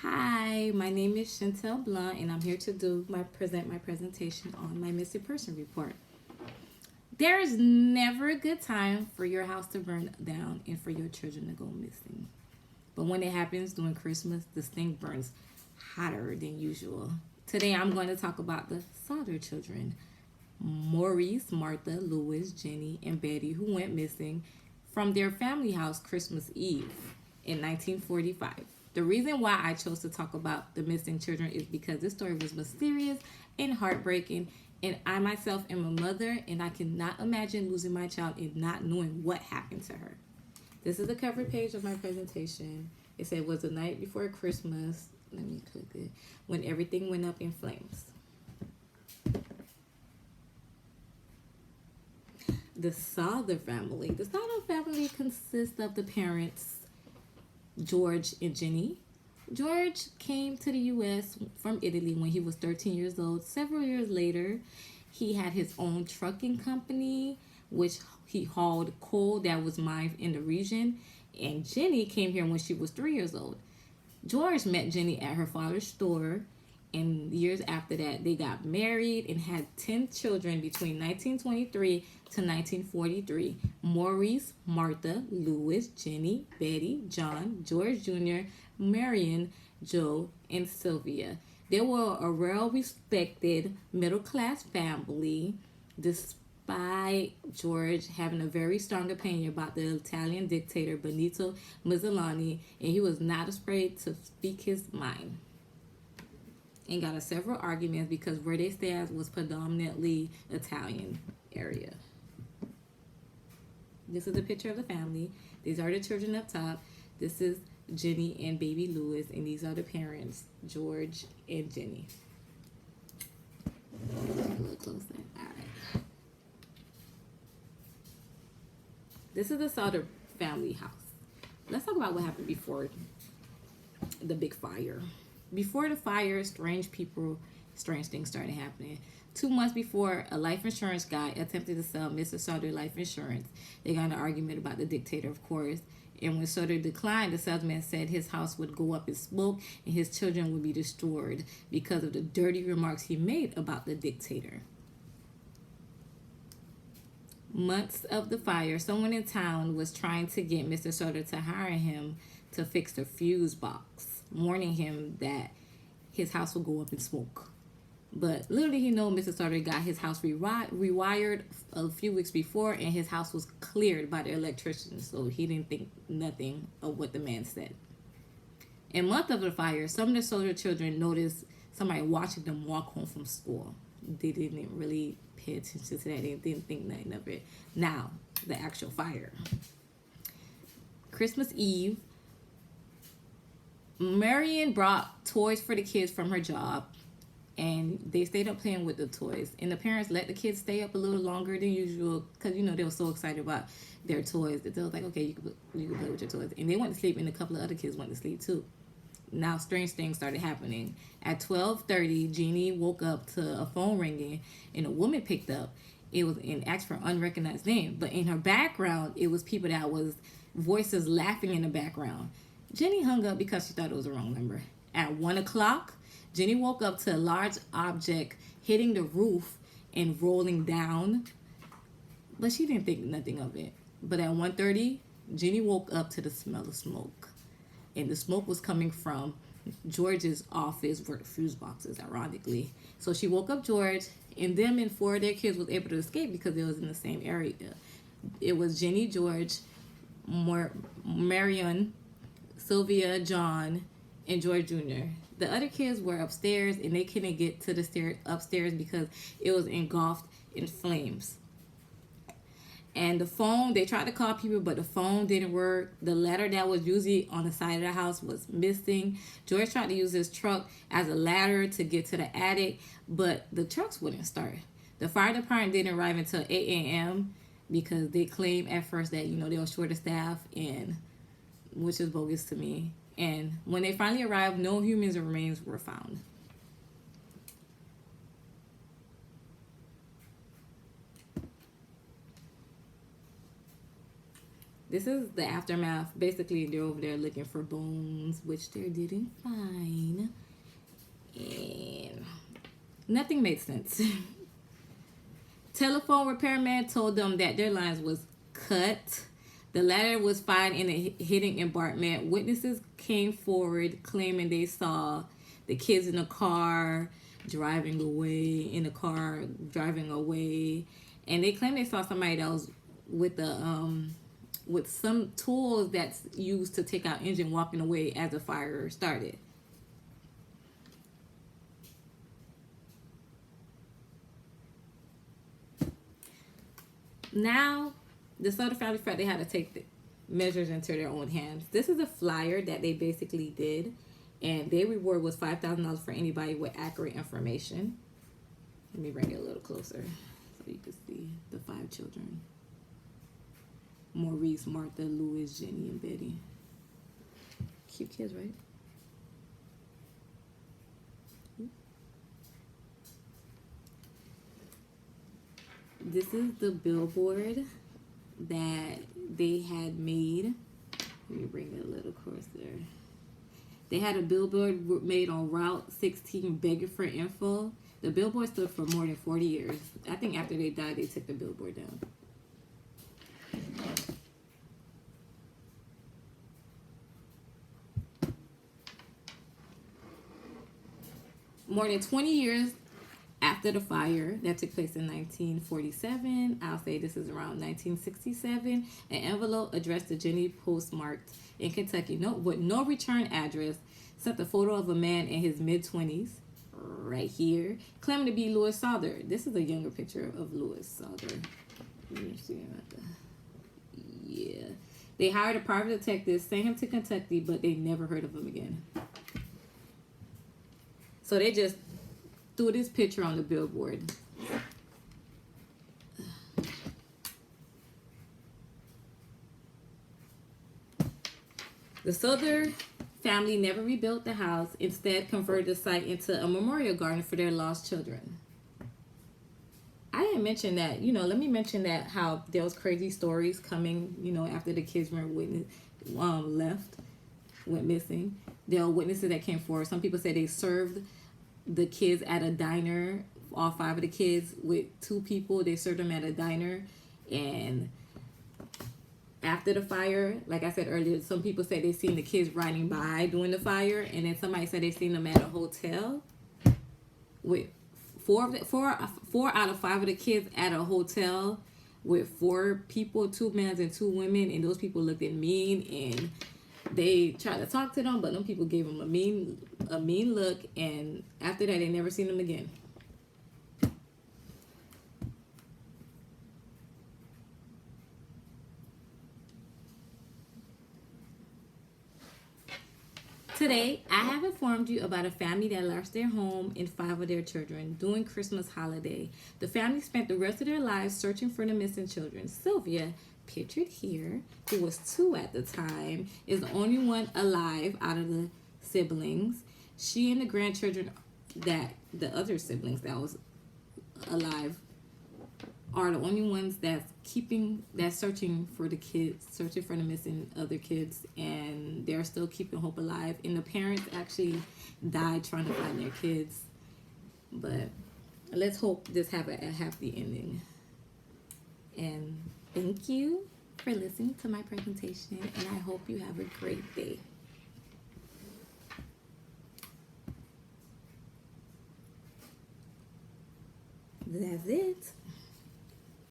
Hi, my name is Chantel Blunt, and I'm here to present my presentation on my missing person report. There is never a good time for your house to burn down and for your children to go missing. But when it happens during Christmas, this thing burns hotter than usual. Today I'm going to talk about the Sodder children, Maurice, Martha, Louis, Jenny, and Betty, who went missing from their family house Christmas Eve in 1945. The reason why I chose to talk about the missing children is because this story was mysterious and heartbreaking, and I myself am a mother, and I cannot imagine losing my child and not knowing what happened to her. This is the cover page of my presentation. It said it was the night before Christmas. Let me click it. When everything went up in flames. The Sodder family. The Sodder family consists of the parents, George and Jenny. George came to the U.S. from Italy when he was 13 years old. Several years later, he had his own trucking company, which he hauled coal that was mined in the region. And Jenny came here when she was 3 years old. George met Jenny at her father's store, and years after that, they got married and had 10 children between 1923 to 1943. Maurice, Martha, Louis, Jenny, Betty, John, George Jr., Marion, Joe, and Sylvia. They were a well-respected middle-class family, despite George having a very strong opinion about the Italian dictator Benito Mussolini, and he was not afraid to speak his mind. And got in several arguments because where they stayed was predominantly Italian area. This is a picture of the family. These are the children up top. This is Jenny and baby Louis, and these are the parents, George and Jenny. A little closer. All right. This is the Sodder family house. Let's talk about what happened before the big fire. Before the fire, strange things started happening. 2 months before, a life insurance guy attempted to sell Mr. Sodder life insurance. They got in an argument about the dictator, of course. And when Sodder declined, the salesman said his house would go up in smoke and his children would be destroyed because of the dirty remarks he made about the dictator. Months of the fire, someone in town was trying to get Mr. Sodder to hire him to fix the fuse box, warning him that his house will go up in smoke. But little did he know, Mr. Sodder got his house rewired a few weeks before, and his house was cleared by the electrician, so he didn't think nothing of what the man said. In month of the fire, some of the Sodder children noticed somebody watching them walk home from school. They didn't really pay attention to that. They didn't think nothing of it. Now, the actual fire. Christmas Eve, Marion brought toys for the kids from her job, and they stayed up playing with the toys. And the parents let the kids stay up a little longer than usual because, they were so excited about their toys that they was like, okay, you can play with your toys. And they went to sleep, and a couple of other kids went to sleep too. Now, strange things started happening. At 12:30, Jeannie woke up to a phone ringing, and a woman picked up. It was an asked for unrecognized name, but in her background, it was people that was voices laughing in the background. Jenny hung up because she thought it was the wrong number. At 1 o'clock, Jenny woke up to a large object hitting the roof and rolling down, but she didn't think nothing of it. But at 1:30, Jenny woke up to the smell of smoke, and the smoke was coming from George's office where fuse boxes, ironically. So she woke up George, and them and 4 of their kids was able to escape because it was in the same area. It was Jenny, George, Marion, Sylvia, John, and George Jr. The other kids were upstairs, and they couldn't get to the upstairs because it was engulfed in flames. And the phone, they tried to call people, but the phone didn't work. The ladder that was usually on the side of the house was missing. George tried to use his truck as a ladder to get to the attic, but the trucks wouldn't start. The fire department didn't arrive until 8 a.m. because they claimed at first that, they were short of staff, and which is bogus to me. And when they finally arrived, no human remains were found. This is the aftermath. Basically, they're over there looking for bones, which they didn't find. And nothing made sense. Telephone repairman told them that their lines was cut. The ladder was found in a hidden embankment. Witnesses came forward claiming they saw the kids in the car driving away, and they claim they saw somebody that was with some tools that's used to take out engine walking away as the fire started. Now, the Sodder family felt they had to take the measures into their own hands. This is a flyer that they basically did, and their reward was $5,000 for anybody with accurate information. Let me bring it a little closer so you can see the 5 children. Maurice, Martha, Louis, Jenny, and Betty. Cute kids, right? This is the billboard that they had made. Let me bring it a little closer. They had a billboard made on Route 16 begging for info. The billboard stood for more than 40 years. I think after they died, they took the billboard down. More than 20 years after the fire that took place in 1947, I'll say this is around 1967, an envelope addressed to Jenny, postmarked in Kentucky, with no return address, sent a photo of a man in his mid-20s, right here, claiming to be Louis Sodder. This is a younger picture of Louis Sodder. Let me see about that. Yeah. They hired a private detective, sent him to Kentucky, but they never heard of him again. So they just threw this picture on the billboard. The Sodder family never rebuilt the house, instead converted the site into a memorial garden for their lost children. I didn't mention that, let me mention that how there was crazy stories coming, after the kids went missing. There were witnesses that came forward. Some people say they served the kids at a diner, all 5 of the kids with 2 people. They served them at a diner, and after the fire, like I said earlier, some people say they seen the kids riding by during the fire, and then somebody said they seen them at a hotel with 4 out of 5 of the kids at a hotel with 4 people, 2 men and 2 women, and those people looked at mean, and they tried to talk to them, but them people gave them a mean look, and after that, they never seen them again. Today, I have informed you about a family that lost their home and 5 of their children during Christmas holiday. The family spent the rest of their lives searching for the missing children. Sylvia, pictured here, who was 2 at the time, is the only one alive out of the siblings. She and the grandchildren, that the other siblings that was alive, are the only ones that's searching for the kids, searching for the missing other kids, and they're still keeping hope alive. And the parents actually died trying to find their kids. But let's hope this have a happy ending. And thank you for listening to my presentation, and I hope you have a great day. That's it.